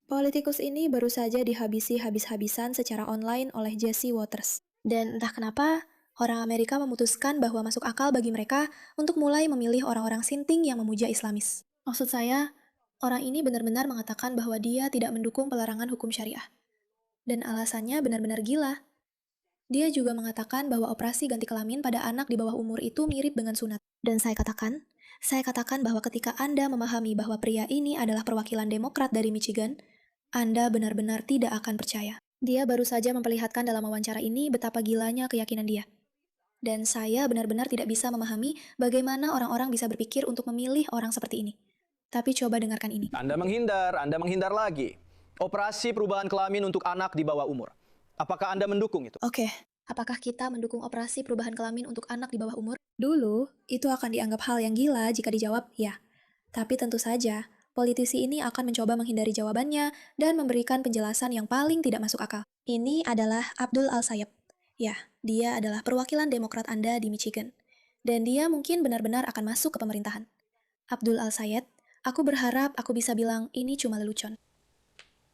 Politikus ini baru saja dihabisi habis-habisan secara online oleh Jesse Waters. Dan entah kenapa, orang Amerika memutuskan bahwa masuk akal bagi mereka untuk mulai memilih orang-orang sinting yang memuja Islamis. Maksud saya, orang ini benar-benar mengatakan bahwa dia tidak mendukung pelarangan hukum syariah. Dan alasannya benar-benar gila. Dia juga mengatakan bahwa operasi ganti kelamin pada anak di bawah umur itu mirip dengan sunat. Dan saya katakan bahwa ketika Anda memahami bahwa pria ini adalah perwakilan Demokrat dari Michigan, Anda benar-benar tidak akan percaya. Dia baru saja memperlihatkan dalam wawancara ini betapa gilanya keyakinan dia. Dan saya benar-benar tidak bisa memahami bagaimana orang-orang bisa berpikir untuk memilih orang seperti ini. Tapi coba dengarkan ini. Anda menghindar lagi. Operasi perubahan kelamin untuk anak di bawah umur. Apakah Anda mendukung itu? Oke, apakah kita mendukung operasi perubahan kelamin untuk anak di bawah umur? Dulu, itu akan dianggap hal yang gila jika dijawab ya. Tapi tentu saja, politisi ini akan mencoba menghindari jawabannya dan memberikan penjelasan yang paling tidak masuk akal. Ini adalah Abdul Al-Sayed. Ya, dia adalah perwakilan Demokrat Anda di Michigan. Dan dia mungkin benar-benar akan masuk ke pemerintahan. Abdul Al-Sayed, aku berharap aku bisa bilang ini cuma lelucon.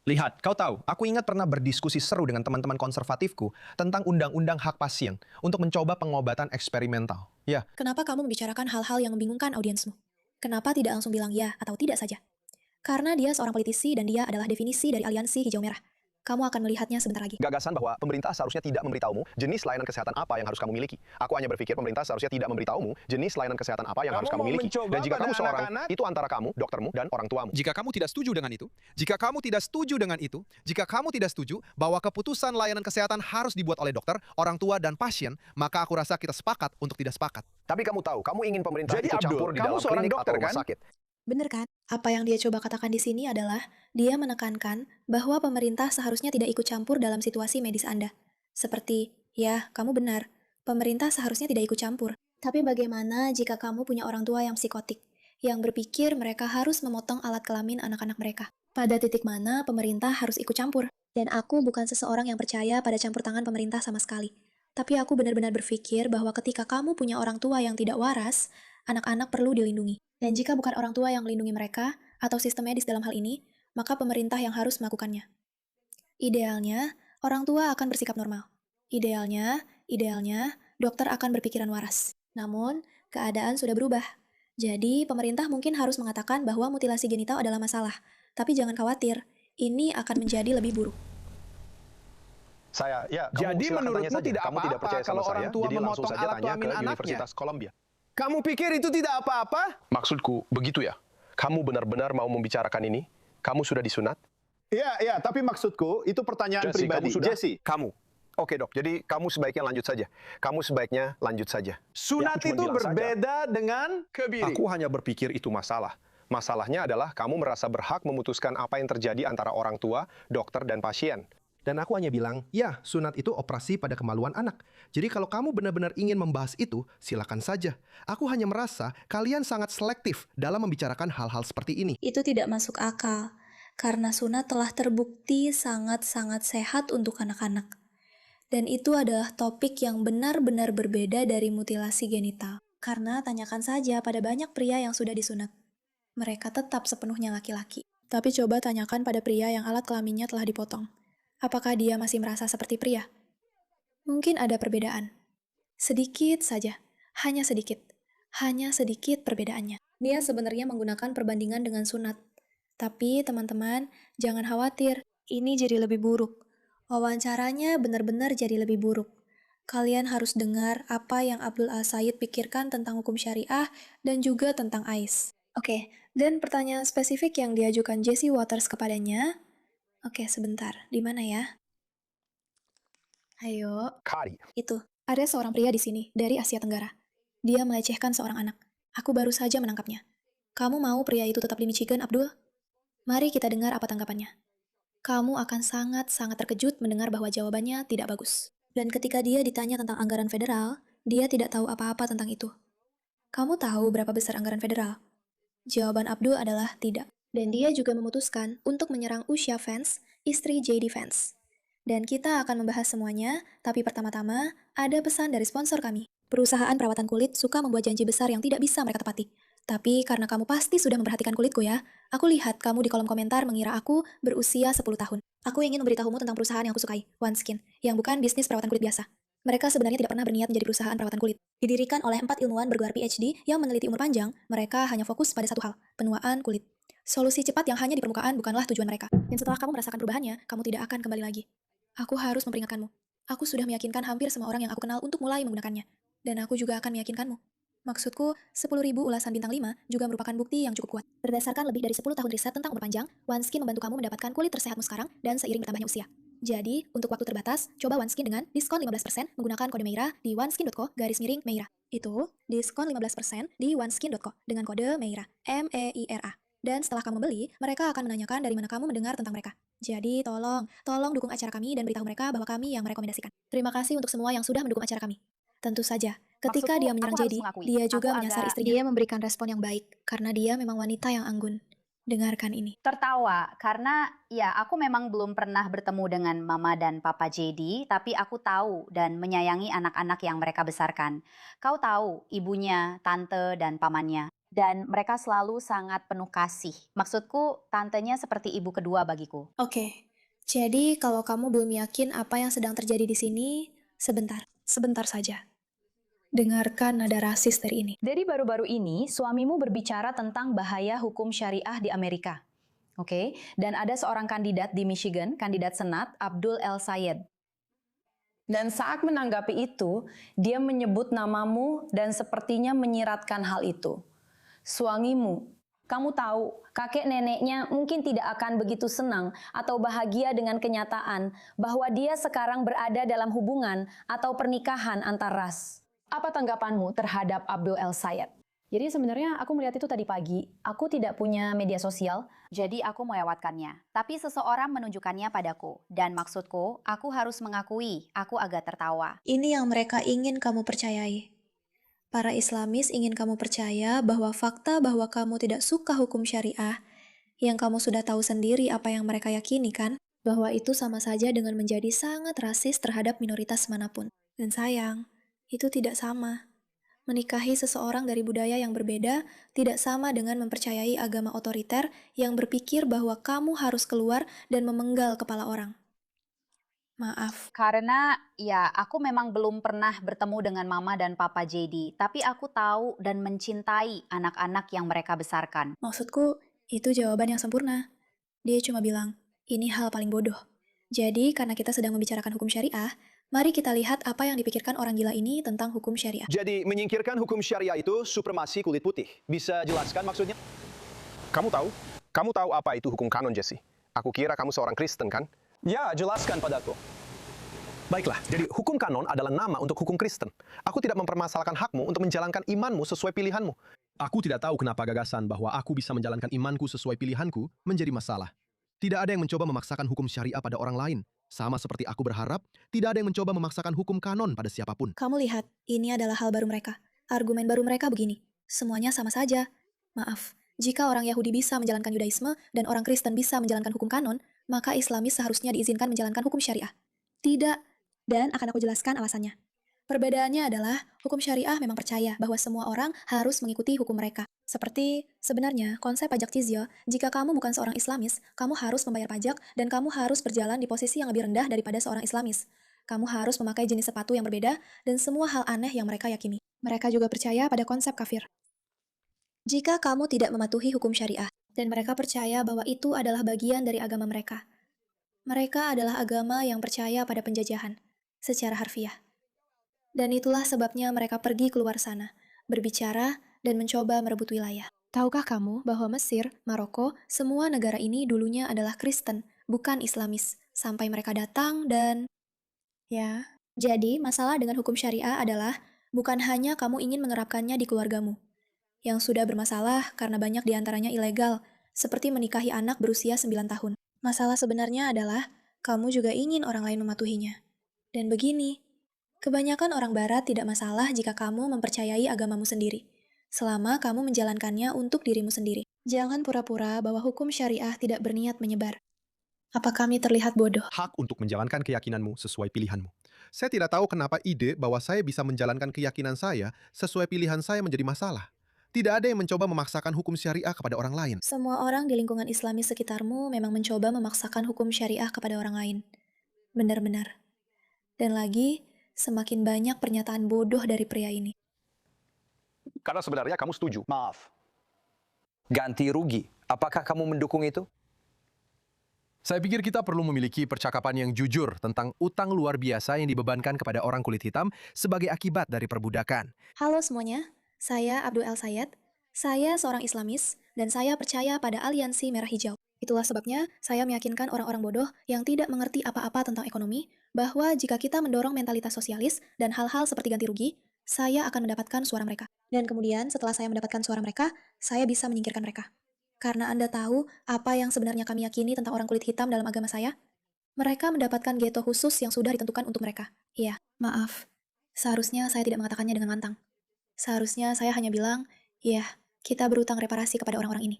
Lihat, kau tahu, aku ingat pernah berdiskusi seru dengan teman-teman konservatifku tentang undang-undang hak pasien untuk mencoba pengobatan eksperimental. Ya, Kenapa kamu membicarakan hal-hal yang membingungkan audiensmu? Kenapa tidak langsung bilang ya atau tidak saja? Karena dia seorang politisi dan dia adalah definisi dari aliansi hijau merah. Kamu akan melihatnya sebentar lagi. gagasan bahwa pemerintah seharusnya tidak memberitahumu jenis layanan kesehatan apa yang harus kamu miliki. Aku hanya berpikir pemerintah seharusnya tidak memberitahumu jenis layanan kesehatan apa yang harus kamu mau miliki. mencoba Dan jika pada kamu seorang, anak-anak? itu antara kamu, doktermu, dan orang tuamu. Jika kamu tidak setuju dengan itu, jika kamu tidak setuju bahwa keputusan layanan kesehatan harus dibuat oleh dokter, orang tua, dan pasien, maka aku rasa kita sepakat untuk tidak sepakat. Tapi kamu tahu, kamu ingin pemerintah Jadi, ikut campur Abdul, di kamu dalam seorang klinik dokter, atau rumah kan? sakit. Bener kan? Apa yang dia coba katakan di sini adalah, dia menekankan bahwa pemerintah seharusnya tidak ikut campur dalam situasi medis Anda. Seperti, ya, kamu benar, pemerintah seharusnya tidak ikut campur. Tapi bagaimana jika kamu punya orang tua yang psikotik, yang berpikir mereka harus memotong alat kelamin anak-anak mereka? Pada titik mana pemerintah harus ikut campur? Dan aku bukan seseorang yang percaya pada campur tangan pemerintah sama sekali. Tapi aku benar-benar berpikir bahwa ketika kamu punya orang tua yang tidak waras, anak-anak perlu dilindungi. Dan jika bukan orang tua yang melindungi mereka, atau sistem medis dalam hal ini, maka pemerintah yang harus melakukannya. Idealnya, orang tua akan bersikap normal. Idealnya, dokter akan berpikiran waras. Namun, keadaan sudah berubah. Jadi, pemerintah mungkin harus mengatakan bahwa mutilasi genital adalah masalah. Tapi jangan khawatir, ini akan menjadi lebih buruk. Kamu Jadi silakan menurutmu tanya saja. tidak Kamu tidak apa-apa percaya sama kalau saya, orang tua jadi langsung memotong saja alat tanya ke kelamin anaknya? Universitas Columbia. Kamu pikir itu tidak apa-apa? Maksudku, begitu ya? Kamu benar-benar mau membicarakan ini? Kamu sudah disunat? Iya, tapi maksudku itu pertanyaan Jesse, pribadi. kamu sudah? Jesse, Kamu. Oke dok, jadi kamu sebaiknya lanjut saja. Kamu sebaiknya lanjut saja. Sunat Ya, aku cuma itu bilang saja. berbeda dengan kebiri. Aku hanya berpikir itu masalah. Masalahnya adalah kamu merasa berhak memutuskan apa yang terjadi antara orang tua, dokter, dan pasien. Dan aku hanya bilang, ya, sunat itu operasi pada kemaluan anak. Jadi kalau kamu benar-benar ingin membahas itu, silakan saja. Aku hanya merasa kalian sangat selektif dalam membicarakan hal-hal seperti ini. Itu tidak masuk akal, karena sunat telah terbukti sangat-sangat sehat untuk anak-anak. Dan itu adalah topik yang benar-benar berbeda dari mutilasi genital. Karena tanyakan saja pada banyak pria yang sudah disunat. Mereka tetap sepenuhnya laki-laki. Tapi coba tanyakan pada pria yang alat kelaminnya telah dipotong. Apakah dia masih merasa seperti pria? Mungkin ada perbedaan. Sedikit saja. Hanya sedikit perbedaannya. Dia sebenarnya menggunakan perbandingan dengan sunat. Tapi teman-teman, jangan khawatir. Ini jadi lebih buruk. Wawancaranya benar-benar jadi lebih buruk. Kalian harus dengar apa yang Abdul Al-Sayed pikirkan tentang hukum syariah dan juga tentang AIS. Oke, dan pertanyaan spesifik yang diajukan Jesse Waters kepadanya. Oke, sebentar. Di mana ya? Ayo. Kari. Itu. Ada seorang pria di sini, dari Asia Tenggara. Dia melecehkan seorang anak. Aku baru saja menangkapnya. Kamu mau pria itu tetap di Michigan, Abdul? Mari kita dengar apa tanggapannya. Kamu akan sangat-sangat terkejut mendengar bahwa jawabannya tidak bagus. Dan ketika dia ditanya tentang anggaran federal, dia tidak tahu apa-apa tentang itu. Kamu tahu berapa besar anggaran federal? Jawaban Abdul adalah tidak. Dan dia juga memutuskan untuk menyerang Usha Vance, istri JD Vance. Dan kita akan membahas semuanya, tapi pertama-tama, ada pesan dari sponsor kami. Perusahaan perawatan kulit suka membuat janji besar yang tidak bisa mereka tepati. Tapi karena kamu pasti sudah memperhatikan kulitku ya, aku lihat kamu di kolom komentar mengira aku berusia 10 tahun. Aku ingin memberitahumu tentang perusahaan yang aku sukai, OneSkin, yang bukan bisnis perawatan kulit biasa. Mereka sebenarnya tidak pernah berniat menjadi perusahaan perawatan kulit. Didirikan oleh 4 ilmuwan bergelar PhD yang meneliti umur panjang, mereka hanya fokus pada satu hal, penuaan kulit. Solusi cepat yang hanya di permukaan bukanlah tujuan mereka. Dan setelah kamu merasakan perubahannya, kamu tidak akan kembali lagi. Aku harus memperingatkanmu. Aku sudah meyakinkan hampir semua orang yang aku kenal untuk mulai menggunakannya. Dan aku juga akan meyakinkanmu. Maksudku, 10.000 ulasan bintang 5 juga merupakan bukti yang cukup kuat. Berdasarkan lebih dari 10 tahun riset tentang umur panjang, OneSkin membantu kamu mendapatkan kulit tersehatmu sekarang dan seiring bertambahnya usia. Jadi, untuk waktu terbatas, coba OneSkin dengan diskon 15% menggunakan kode Meira di oneskin.co/Meira. Itu diskon 15% di oneskin.co dengan kode Meira, MEIRA. Dan setelah kamu beli, mereka akan menanyakan dari mana kamu mendengar tentang mereka. Jadi, tolong dukung acara kami dan beritahu mereka bahwa kami yang merekomendasikan. Terima kasih untuk semua yang sudah mendukung acara kami. Tentu saja, ketika Maksudku, dia menyerang aku harus Jedi, mengakui, dia juga aku menyasar agak- istrinya. Dia memberikan respon yang baik, karena dia memang wanita yang anggun. Dengarkan ini. Tertawa karena ya aku memang belum pernah bertemu dengan mama dan papa JD, tapi aku tahu dan menyayangi anak-anak yang mereka besarkan. Kau tahu ibunya, tante, dan pamannya. Dan mereka selalu sangat penuh kasih. Maksudku, tantenya seperti ibu kedua bagiku. Oke, jadi kalau kamu belum yakin apa yang sedang terjadi di sini, sebentar saja. Dengarkan nada rasis dari ini. Dari baru-baru ini, suamimu berbicara tentang bahaya hukum syariah di Amerika. Oke, dan ada seorang kandidat di Michigan, kandidat Senat, Abdul El Sayed. Dan saat menanggapi itu, dia menyebut namamu dan sepertinya menyiratkan hal itu. Suamimu, kamu tahu, kakek neneknya mungkin tidak akan begitu senang atau bahagia dengan kenyataan bahwa dia sekarang berada dalam hubungan atau pernikahan antar ras. Apa tanggapanmu terhadap Abdul El Sayed? Jadi sebenarnya aku melihat itu tadi pagi. Aku tidak punya media sosial. Jadi aku melewatkannya. Tapi seseorang menunjukkannya padaku. Dan maksudku, aku harus mengakui, aku agak tertawa. Ini yang mereka ingin kamu percayai. Para Islamis ingin kamu percaya bahwa fakta bahwa kamu tidak suka hukum syariah, yang kamu sudah tahu sendiri apa yang mereka yakini kan, bahwa itu sama saja dengan menjadi sangat rasis terhadap minoritas manapun. Dan sayang, itu tidak sama. Menikahi seseorang dari budaya yang berbeda tidak sama dengan mempercayai agama otoriter yang berpikir bahwa kamu harus keluar dan memenggal kepala orang. Maaf. Karena ya aku memang belum pernah bertemu dengan mama dan papa JD. Tapi aku tahu dan mencintai anak-anak yang mereka besarkan. Maksudku, itu jawaban yang sempurna. Dia cuma bilang, ini hal paling bodoh. Jadi, karena kita sedang membicarakan hukum syariah, mari kita lihat apa yang dipikirkan orang gila ini tentang hukum syariah. Jadi menyingkirkan hukum syariah itu supremasi kulit putih. Bisa jelaskan maksudnya? Kamu tahu apa itu hukum kanon, Jesse? Aku kira kamu seorang Kristen, kan? Ya, jelaskan padaku. Baiklah, jadi hukum kanon adalah nama untuk hukum Kristen. Aku tidak mempermasalahkan hakmu untuk menjalankan imanmu sesuai pilihanmu. Aku tidak tahu kenapa gagasan bahwa aku bisa menjalankan imanku sesuai pilihanku menjadi masalah. Tidak ada yang mencoba memaksakan hukum syariah pada orang lain. Sama seperti aku berharap, tidak ada yang mencoba memaksakan hukum kanon pada siapapun. Kamu lihat, ini adalah hal baru mereka. Argumen baru mereka begini, semuanya sama saja. Maaf, jika orang Yahudi bisa menjalankan Yudaisme dan orang Kristen bisa menjalankan hukum kanon, maka Islamis seharusnya diizinkan menjalankan hukum syariah. Tidak, dan akan aku jelaskan alasannya. Perbedaannya adalah, hukum syariah memang percaya bahwa semua orang harus mengikuti hukum mereka. Seperti, sebenarnya, konsep pajak jizya, jika kamu bukan seorang Islamis, kamu harus membayar pajak dan kamu harus berjalan di posisi yang lebih rendah daripada seorang Islamis. Kamu harus memakai jenis sepatu yang berbeda dan semua hal aneh yang mereka yakini. Mereka juga percaya pada konsep kafir. Jika kamu tidak mematuhi hukum syariah, dan mereka percaya bahwa itu adalah bagian dari agama mereka. Mereka adalah agama yang percaya pada penjajahan, secara harfiah. Dan itulah sebabnya mereka pergi keluar sana, berbicara, dan mencoba merebut wilayah. Tahukah kamu bahwa Mesir, Maroko, semua negara ini dulunya adalah Kristen, bukan Islamis, sampai mereka datang dan... Ya, jadi masalah dengan hukum syariah adalah bukan hanya kamu ingin menerapkannya di keluargamu, yang sudah bermasalah karena banyak diantaranya ilegal, seperti menikahi anak berusia 9 tahun. Masalah sebenarnya adalah, kamu juga ingin orang lain mematuhinya. Dan begini, kebanyakan orang barat tidak masalah jika kamu mempercayai agamamu sendiri, selama kamu menjalankannya untuk dirimu sendiri. Jangan pura-pura bahwa hukum syariah tidak berniat menyebar. Apa kami terlihat bodoh? Hak untuk menjalankan keyakinanmu sesuai pilihanmu. Saya tidak tahu kenapa ide bahwa saya bisa menjalankan keyakinan saya sesuai pilihan saya menjadi masalah. Tidak ada yang mencoba memaksakan hukum syariah kepada orang lain. Semua orang di lingkungan Islami sekitarmu memang mencoba memaksakan hukum syariah kepada orang lain. Benar-benar. Dan lagi, semakin banyak pernyataan bodoh dari pria ini. Karena sebenarnya kamu setuju. Maaf. Ganti rugi. Apakah kamu mendukung itu? Saya pikir kita perlu memiliki percakapan yang jujur tentang utang luar biasa yang dibebankan kepada orang kulit hitam sebagai akibat dari perbudakan. Halo semuanya, saya Abdul El Sayed. Saya seorang Islamis, dan saya percaya pada aliansi merah hijau. Itulah sebabnya saya meyakinkan orang-orang bodoh yang tidak mengerti apa-apa tentang ekonomi, bahwa jika kita mendorong mentalitas sosialis dan hal-hal seperti ganti rugi, saya akan mendapatkan suara mereka. Dan kemudian setelah saya mendapatkan suara mereka, saya bisa menyingkirkan mereka. Karena Anda tahu apa yang sebenarnya kami yakini tentang orang kulit hitam dalam agama saya? Mereka mendapatkan ghetto khusus yang sudah ditentukan untuk mereka. Iya, maaf. Seharusnya saya tidak mengatakannya dengan lantang. Seharusnya saya hanya bilang, iya, kita berutang reparasi kepada orang-orang ini.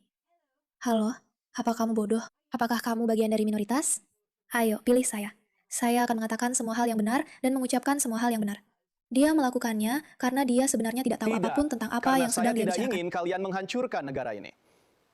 Halo, apa kamu bodoh? Apakah kamu bagian dari minoritas? Ayo, pilih saya. Saya akan mengatakan semua hal yang benar dan mengucapkan semua hal yang benar. Dia melakukannya karena dia sebenarnya tidak tahu apapun tentang apa yang sedang dia Karena saya tidak bicarakan. ingin kalian menghancurkan negara ini.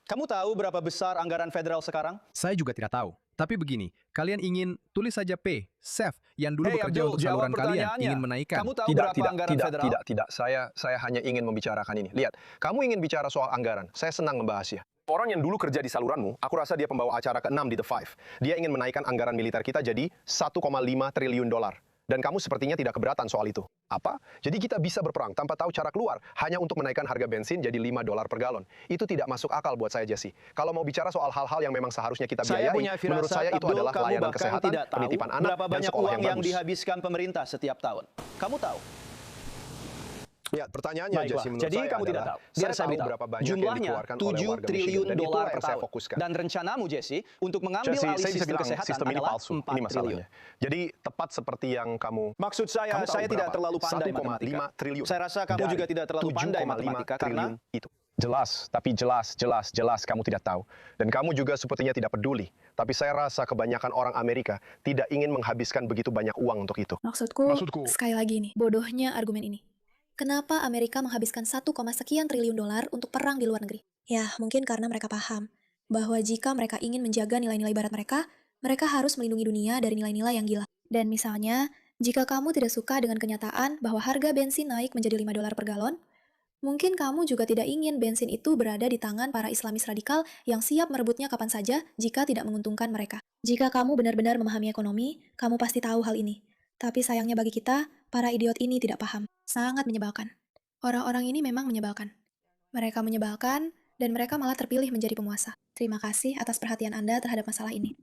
Kamu tahu berapa besar anggaran federal sekarang? Saya juga tidak tahu. Tapi begini, kalian ingin tulis saja P, Seth, yang dulu Hey, bekerja Abdul, untuk jawab saluran kalian, pertanyaannya. ingin menaikkan. Kamu tahu berapa anggaran federal? Tidak. Saya hanya ingin membicarakan ini. Lihat, kamu ingin bicara soal anggaran. Saya senang membahasnya. Orang yang dulu kerja di saluranmu, aku rasa dia pembawa acara ke-6 di The Five. Dia ingin menaikkan anggaran militer kita jadi 1,5 triliun dolar. Dan kamu sepertinya tidak keberatan soal itu. Apa? Jadi kita bisa berperang tanpa tahu cara keluar, hanya untuk menaikkan harga bensin jadi 5 dolar per galon. Itu tidak masuk akal buat saya, Jesse. Kalau mau bicara soal hal-hal yang memang seharusnya kita Saya biayai, punya menurut firasat, saya itu Abdul, adalah kamu layanan bahkan kesehatan, tidak tahu penitipan anak, berapa dan banyak sekolah uang yang yang bagus. dihabiskan pemerintah setiap tahun. Kamu tahu? Ya, pertanyaannya, Baiklah, Jesse, menurut jadi saya kamu tidak adalah, tahu. Biar saya tahu beritahu. berapa banyak yang Jumlahnya dikeluarkan oleh 7 warga triliun Michigan, dan dolar itulah per yang saya tahun. fokuskan. Dan rencanamu, Jesse, untuk mengambil Jesse, alih saya bisa sistem bilang kesehatan sistem ini adalah palsu. 4 Ini triliun. masalahnya. Jadi tepat seperti yang kamu. Maksud saya Kamu tahu tidak berapa? terlalu pandai 1,5 matematika. triliun. Saya rasa kamu Dari juga tidak terlalu pandai 7,5 matematika triliun karena itu. Jelas kamu tidak tahu. Dan kamu juga sepertinya tidak peduli. Tapi saya rasa kebanyakan orang Amerika tidak ingin menghabiskan begitu banyak uang untuk itu. Maksudku, sekali lagi nih, bodohnya argumen ini. Kenapa Amerika menghabiskan 1, sekian triliun dolar untuk perang di luar negeri? Ya, mungkin karena mereka paham bahwa jika mereka ingin menjaga nilai-nilai barat mereka, mereka harus melindungi dunia dari nilai-nilai yang gila. Dan misalnya, jika kamu tidak suka dengan kenyataan bahwa harga bensin naik menjadi 5 dolar per galon, mungkin kamu juga tidak ingin bensin itu berada di tangan para Islamis radikal yang siap merebutnya kapan saja jika tidak menguntungkan mereka. Jika kamu benar-benar memahami ekonomi, kamu pasti tahu hal ini. Tapi sayangnya bagi kita, para idiot ini tidak paham. Sangat menyebalkan. Orang-orang ini memang menyebalkan. Mereka menyebalkan, dan mereka malah terpilih menjadi penguasa. Terima kasih atas perhatian Anda terhadap masalah ini.